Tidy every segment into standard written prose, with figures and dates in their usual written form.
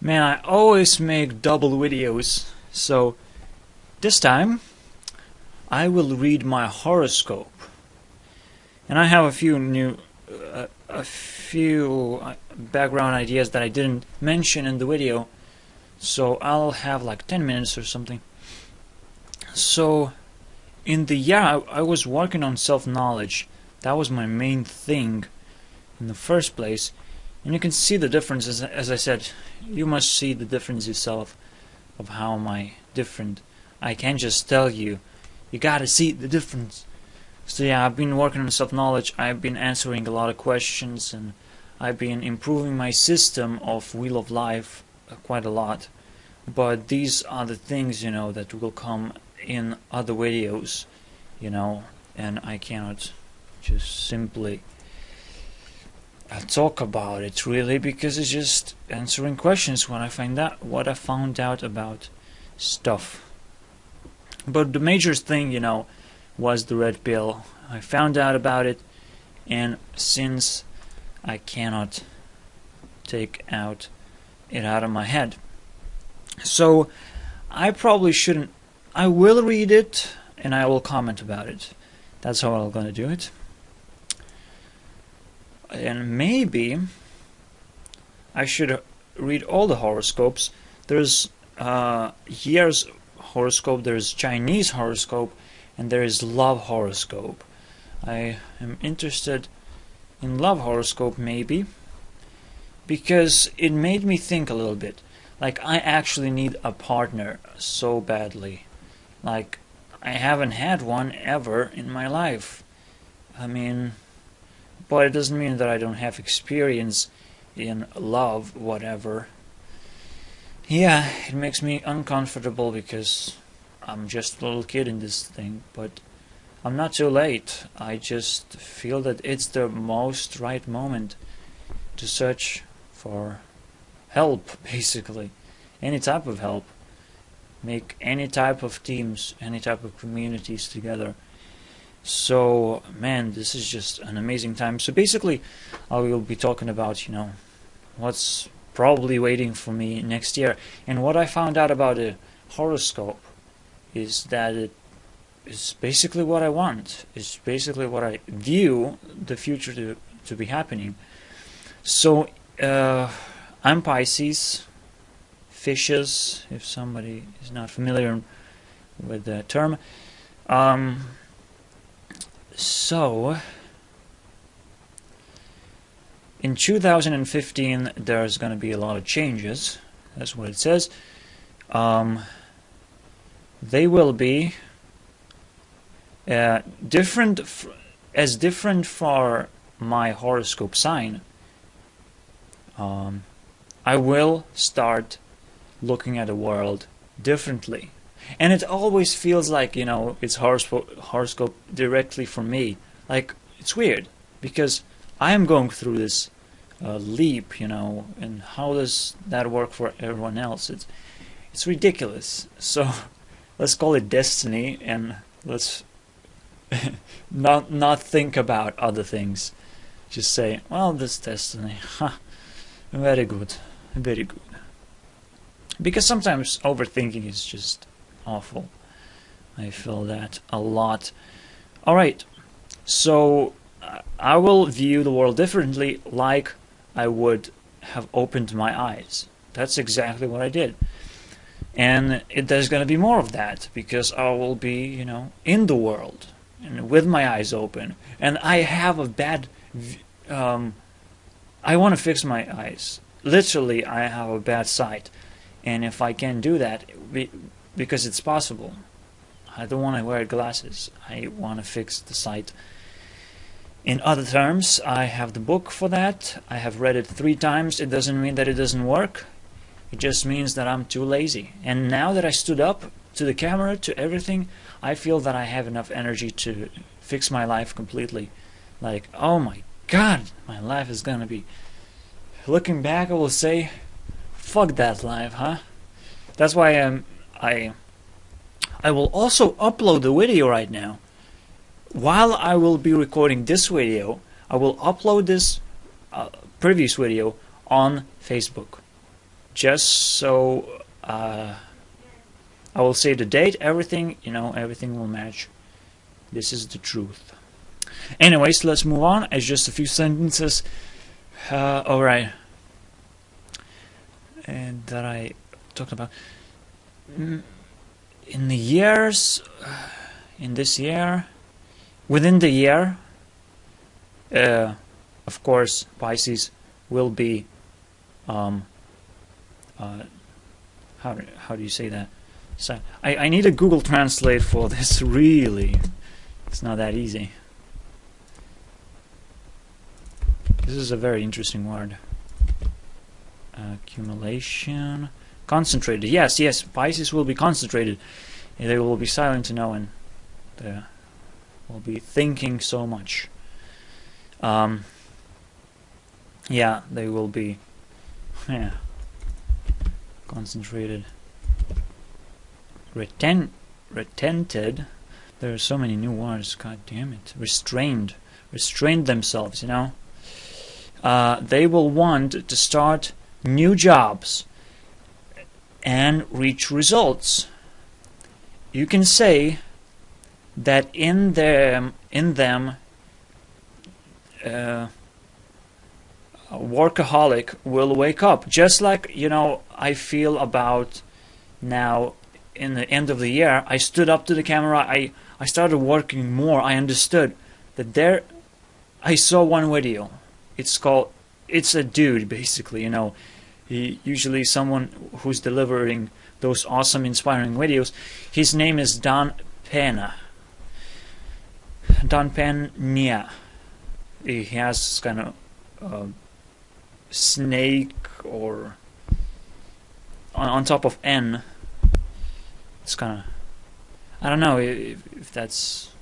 Man, I always make double videos, so this time I will read my horoscope. And I have a few background ideas that I didn't mention in the video, so I'll have like 10 minutes or something. So, in the year I was working on self-knowledge. That was my main thing in the first place. And you can see the difference, as I said, you must see the difference yourself of how am I different. I can't just tell you, you gotta see the difference. So yeah, I've been working on self-knowledge, I've been answering a lot of questions, and I've been improving my system of Wheel of Life quite a lot. But these are the things, that will come in other videos, and I cannot just simply talk about it really, because it's just answering questions when I find out what I found out about stuff. But the major thing, was the red pill. I found out about it, and since I cannot take it out of my head, so I probably shouldn't. I will read it and I will comment about it. That's how I'm gonna do it. And maybe I should read all the horoscopes. There's year's horoscope, there's Chinese horoscope, and there is love horoscope. I am interested in love horoscope maybe, because it made me think a little bit. Like, I actually need a partner so badly. Like, I haven't had one ever in my life. But it doesn't mean that I don't have experience in love, whatever. Yeah, it makes me uncomfortable because I'm just a little kid in this thing, but I'm not too late. I just feel that it's the most right moment to search for help, basically. Any type of help. Make any type of teams, any type of communities together. So, man, this is just an amazing time. So basically, I will be talking about, what's probably waiting for me next year. And what I found out about a horoscope is that it is basically what I want. It's basically what I view the future to be happening. So, I'm Pisces, fishes, if somebody is not familiar with the term. So, in 2015, there's going to be a lot of changes. That's what it says. They will be different for my horoscope sign. I will start looking at the world differently. And it always feels like, it's horoscope directly for me. Like, it's weird, because I am going through this leap, and how does that work for everyone else? It's ridiculous. So, let's call it destiny, and let's not think about other things. Just say, well, this destiny, very good, very good. Because sometimes overthinking is just awful. I feel that a lot. Alright, so I will view the world differently, like I would have opened my eyes. That's exactly what I did. And there's going to be more of that, because I will be, in the world, and with my eyes open. And I have a bad... I want to fix my eyes. Literally, I have a bad sight. And if I can do that, because it's possible, I don't want to wear glasses. I want to fix the sight. In other terms, I have the book for that. I have read it 3 times. It doesn't mean that it doesn't work. It just means that I'm too lazy. And now that I stood up to the camera, to everything, I feel that I have enough energy to fix my life completely. Like, oh my God, my life is gonna be... Looking back, I will say, fuck that life, huh? That's why I will also upload the video right now. While I will be recording this video, I will upload this previous video on Facebook. just so I will say the date, everything, everything will match. This is the truth. Anyways, let's move on. It's just a few sentences. Alright. And that I talked about. In the years, in this year, within the year, of course, Pisces will be, how do you say that? So I need a Google Translate for this, really. It's not that easy. This is a very interesting word. Accumulation. Concentrated. Yes, Pisces will be concentrated. They will be silent to know, and they will be thinking so much. Yeah, they will be concentrated. Retented. There are so many new words. God damn it. Restrained themselves. They will want to start new jobs and reach results. You can say that in them, a workaholic will wake up, just like I feel about now. In the end of the year, I stood up to the camera. I started working more. I understood that I saw one video. It's a dude, basically. He usually someone who's delivering those awesome, inspiring videos. His name is Don Pena. Don Pena. He has kind of snake or on top of N. It's kind of, I don't know if that's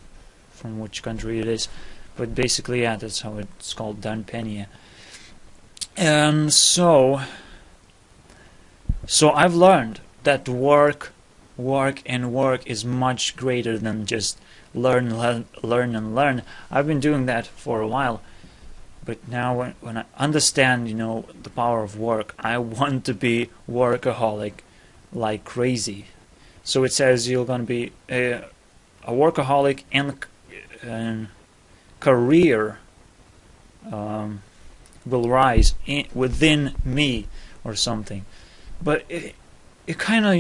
from which country it is, but basically, yeah, that's how it's called, Don Pena. And so I've learned that work is much greater than just learn. I've been doing that for a while, but now when I understand, the power of work, I want to be workaholic like crazy. So it says you're going to be a workaholic and career will rise within me or something. But it kind of,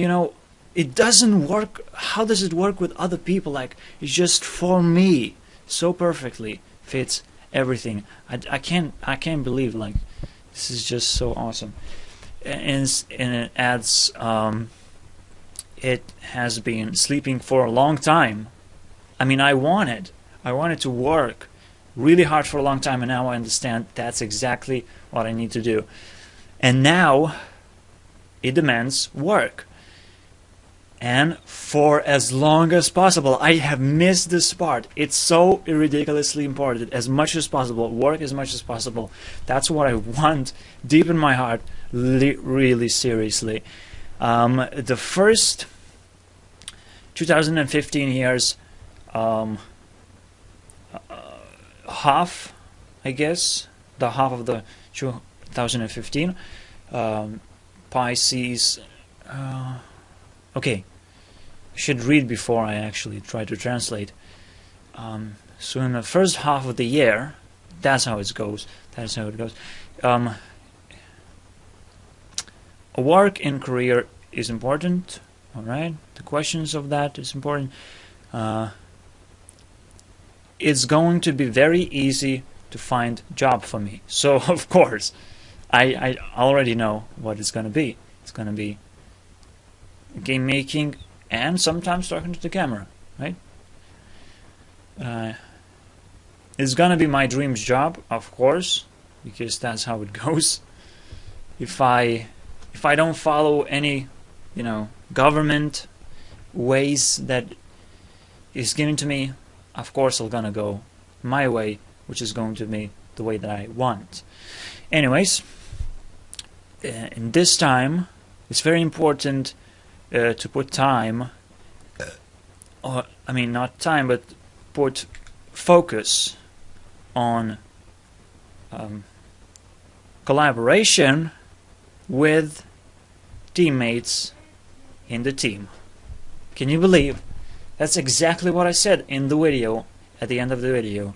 it doesn't work. How does it work with other people? Like, it's just for me. So perfectly fits everything. I can't believe, like, this is just so awesome. And it adds, it has been sleeping for a long time. I mean, I wanted to work really hard for a long time, and now I understand that's exactly what I need to do. And now it demands work. And for as long as possible. I have missed this part. It's so ridiculously important. As much as possible. Work as much as possible. That's what I want deep in my heart, really seriously. The first 2015 years, half, I guess, the half of the 2015, Pisces, okay, I should read before I actually try to translate. So in the first half of the year, that's how it goes. Work and career is important. All right, the questions of that is important. It's going to be very easy to find a job for me. So of course, I already know what it's going to be. It's going to be game making and sometimes talking to the camera, right? It's going to be my dreams job, of course, because that's how it goes. If I don't follow any, government ways that is given to me, of course I'm gonna go my way, which is going to be the way that I want. Anyways, in this time, it's very important to put time, not time, but put focus on collaboration with teammates in the team. Can you believe? That's exactly what I said in the video, at the end of the video.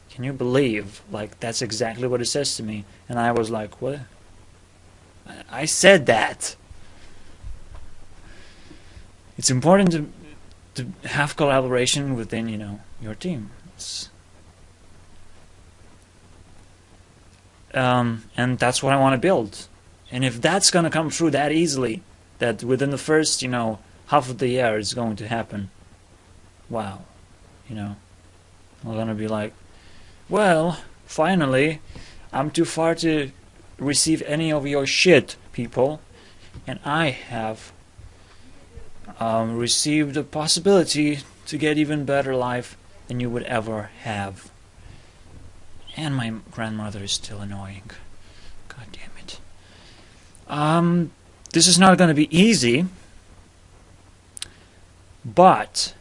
Can you believe? Like, that's exactly what it says to me. And I was like, what? I said that. It's important to have collaboration within, your team. And that's what I want to build. And if that's going to come through that easily, that within the first, half of the year it's going to happen, wow. I'm going to be like, well, finally, I'm too far to receive any of your shit, people. And I have received the possibility to get even better life than you would ever have. And my grandmother is still annoying. God damn it. This is not going to be easy, but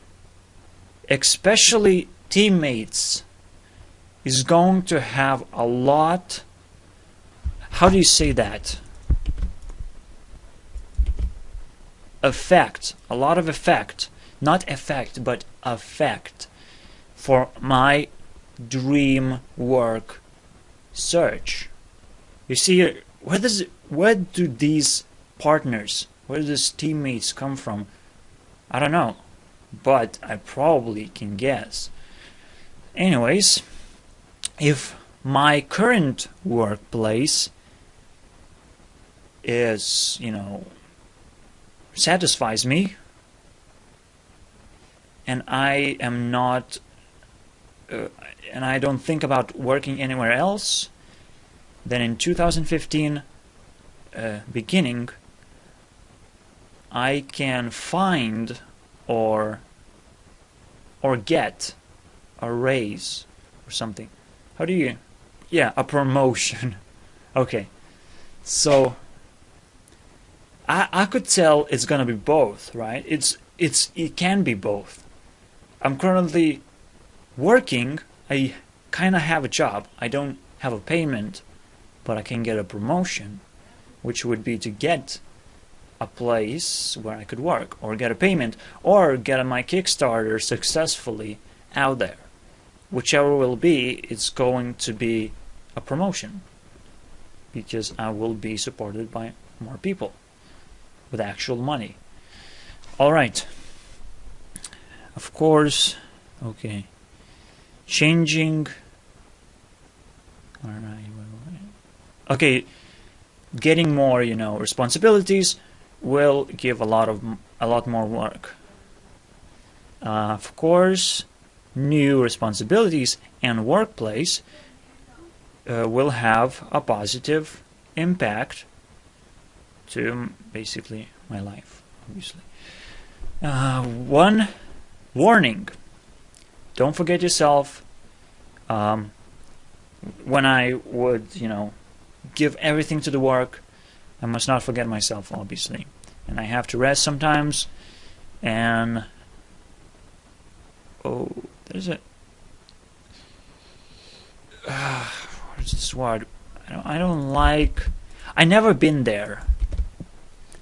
especially teammates is going to have a lot. How do you say that? Effect. A lot of effect. Not effect, but effect for my dream work search. You see, where do these partners, where do these teammates come from? I don't know, but I probably can guess. Anyways, if my current workplace is, satisfies me, and I am not and I don't think about working anywhere else, then in 2015 beginning I can find or get a raise or something. How do you? Yeah, a promotion. Okay, so I could tell it's gonna be both, right? It can be both. I'm currently working. I kind of have a job. I don't have a payment, but I can get a promotion, which would be to get a place where I could work, or get a payment, or get my Kickstarter successfully out there. Whichever will be, it's going to be a promotion, because I will be supported by more people with actual money. Alright. Of course, okay. Changing. Alright. Okay, getting more, responsibilities will give a lot more work. Of course, new responsibilities and workplace will have a positive impact to basically my life, obviously. One warning: don't forget yourself. When I would, give everything to the work, I must not forget myself, obviously. And I have to rest sometimes. And there's a what is this word? I don't like. I never been there.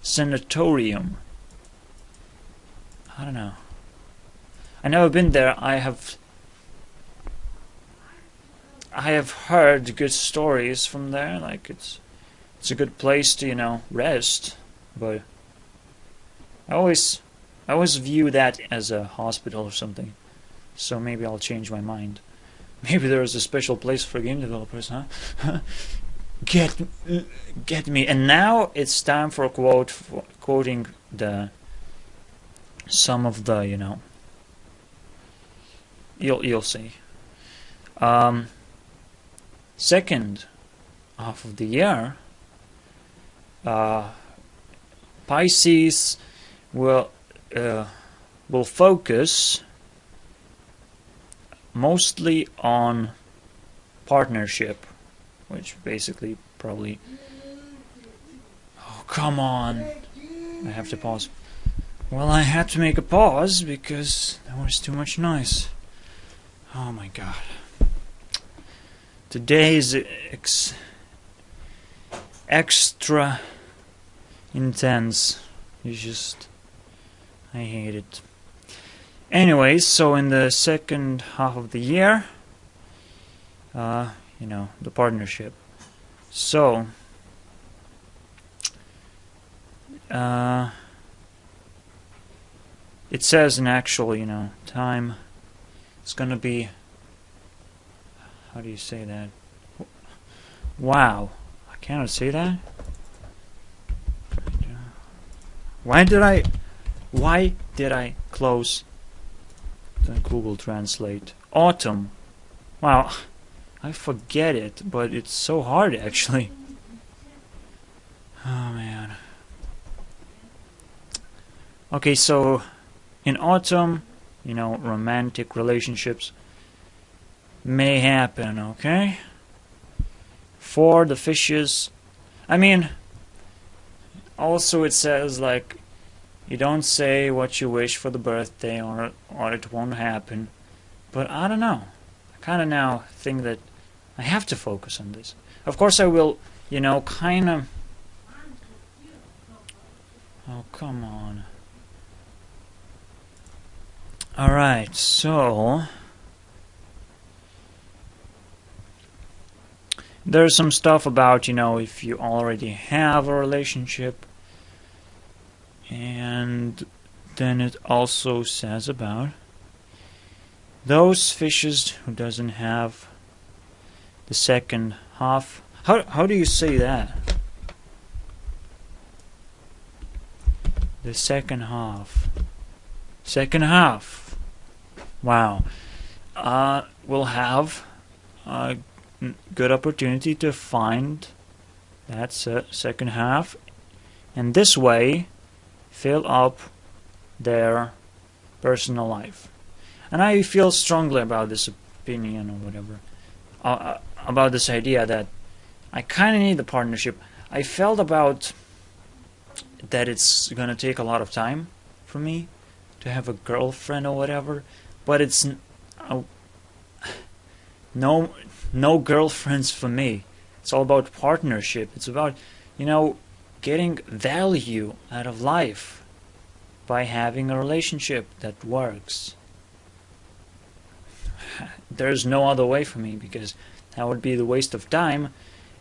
Sanatorium. I don't know. I never been there. I have heard good stories from there. Like it's a good place to rest. But I always view that as a hospital or something. So maybe I'll change my mind. Maybe there is a special place for game developers, huh? Get me. And now it's time for a quote, quoting some of the, you'll see. Second half of the year, Pisces will focus mostly on partnership, which basically probably. Oh, come on! I have to pause. Well, I had to make a pause because there was too much noise. Oh my god. Today is extra intense. I hate it. Anyways, so in the second half of the year, the partnership. So, it says in actual, time, it's gonna be, how do you say that? Wow, I cannot say that? Why did I close the Google Translate? Autumn. Wow, I forget it, but it's so hard actually. Oh man. Okay, so in autumn, romantic relationships may happen, okay? For the fishes, also it says like, you don't say what you wish for the birthday or it won't happen. But I don't know. I kind of now think that I have to focus on this. Of course I will, kind of... Oh, come on. Alright, so... There's some stuff about, if you already have a relationship. And then it also says about those fishes who doesn't have the second half. How do you say that? The second half. Second half. Wow. Will have a good opportunity to find that second half, and this way fill up their personal life. And I feel strongly about this opinion or whatever, about this idea that I kind of need the partnership. I felt about that it's gonna take a lot of time for me to have a girlfriend or whatever, but it's no girlfriends for me. It's all about partnership. It's about, getting value out of life by having a relationship that works. There's no other way for me, because that would be the waste of time,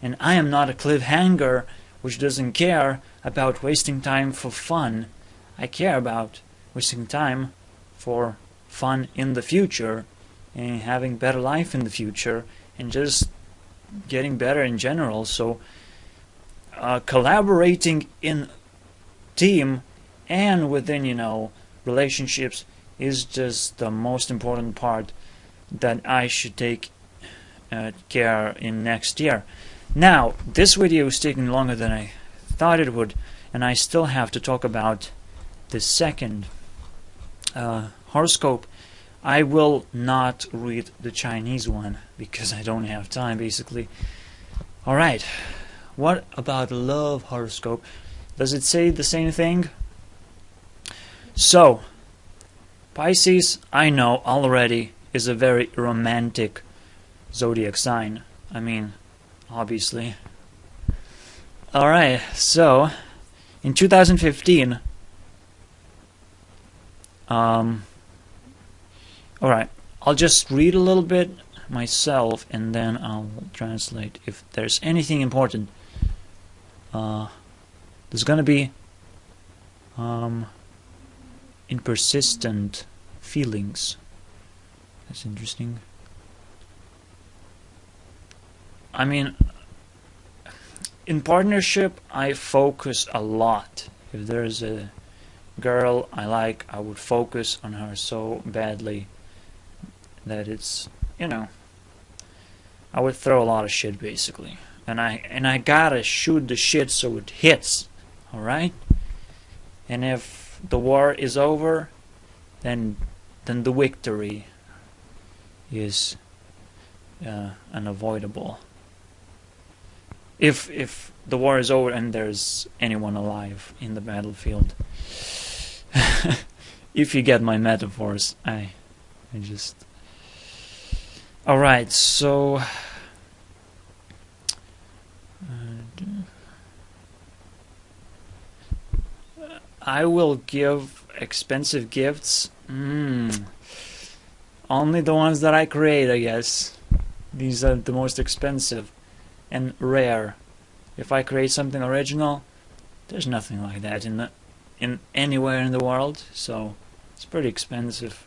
and I am not a cliffhanger which doesn't care about wasting time for fun. I care about wasting time for fun in the future and having better life in the future and just getting better in general. So collaborating in team and within relationships is just the most important part that I should take care in next year. Now this video is taking longer than I thought it would, and I still have to talk about the second horoscope. I will not read the Chinese one because I don't have time, basically. Alright, what about love horoscope? Does it say the same thing? So, Pisces, I know already, is a very romantic zodiac sign. Obviously. Alright, so, in 2015, alright, I'll just read a little bit myself and then I'll translate if there's anything important. There's gonna be in persistent feelings. That's interesting. In partnership I focus a lot. If there's a girl I like, I would focus on her so badly that it's, I would throw a lot of shit basically, and I gotta shoot the shit so it hits. Alright, and if the war is over, then the victory is unavoidable. If the war is over and there's anyone alive in the battlefield. If you get my metaphors, I just... Alright, so... I will give expensive gifts. Only the ones that I create, I guess. These are the most expensive and rare. If I create something original, there's nothing like that in anywhere in the world, so it's pretty expensive.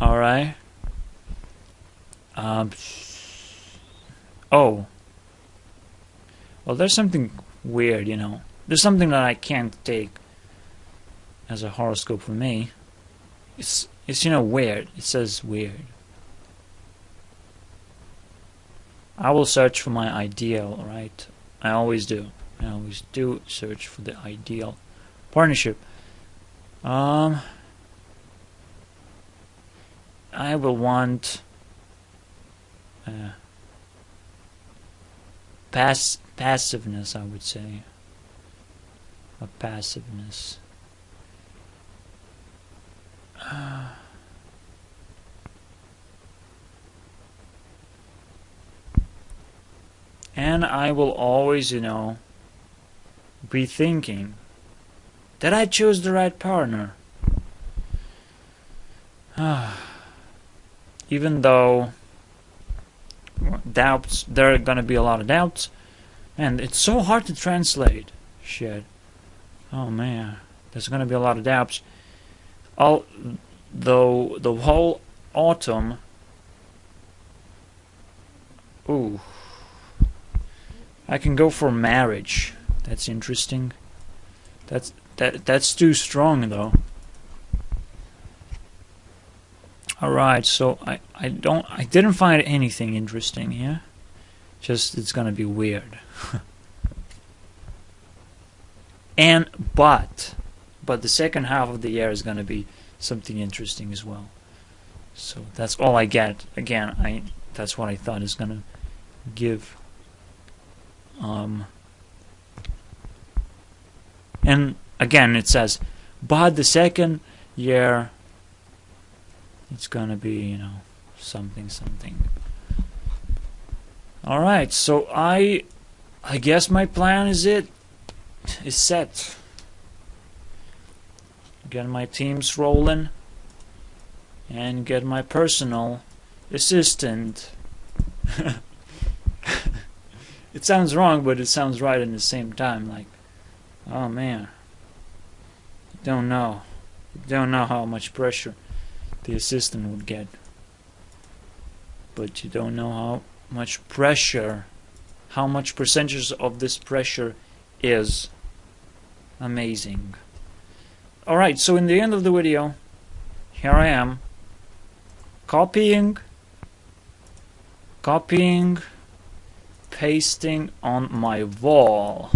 Alright. Oh. Well, there's something weird, you know. There's something that I can't take as a horoscope for me. It's you know, weird. It says weird. I will search for my ideal, right? I always do. I always do search for the ideal partnership. I will want passiveness, I would say. A passiveness. And I will always, you know, be thinking, did I choose the right partner? Even though doubts, there are gonna be a lot of doubts, and it's so hard to translate. Shit. Oh man, there's gonna be a lot of doubts. Though the whole autumn. Ooh. I can go for marriage. That's interesting. That's too strong though. Alright, so I didn't find anything interesting here. Just it's gonna be weird. But the second half of the year is gonna be something interesting as well. So that's all I get. Again, that's what I thought is gonna give. And again, it says, but the second year, it's gonna be, you know, something. All right, so I guess my plan is set. Get my teams rolling, and get my personal assistant. It sounds wrong, but it sounds right in the same time. Like, oh man, you don't know how much pressure the assistant would get, but you don't know how much pressure, how much percentage of this pressure is amazing. Alright, so in the end of the video, here I am, copying, pasting on my wall.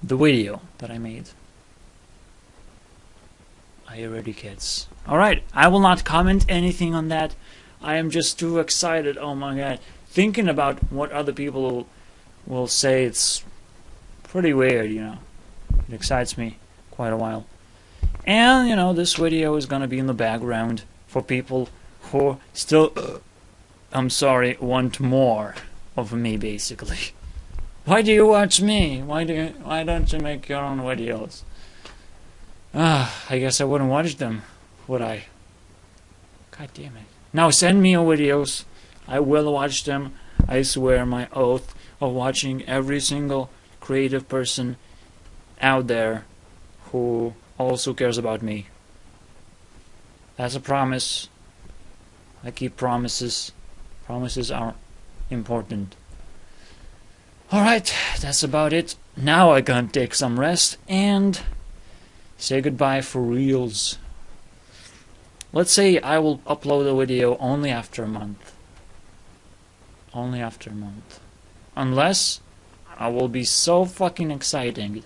The video that I made. Are you ready, kids? Alright, I will not comment anything on that. I am just too excited. Oh my god. Thinking about what other people will say, it's pretty weird, you know. It excites me quite a while. And, you know, this video is gonna be in the background for people who still, want more of me, basically. Why do you watch me? Why don't you make your own videos? I guess I wouldn't watch them, would I? God damn it. Now send me your videos. I will watch them. I swear my oath of watching every single creative person out there who also cares about me. That's a promise. I keep promises. Promises are important. Alright, that's about it. Now I can take some rest and say goodbye for reals. Let's say I will upload a video only after a month. Only after a month. Unless I will be so fucking excited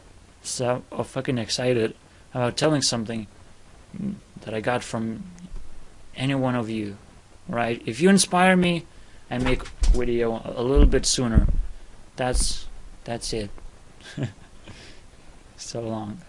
about telling something that I got from any one of you. Right? If you inspire me, I make video a little bit sooner. That's it. So long.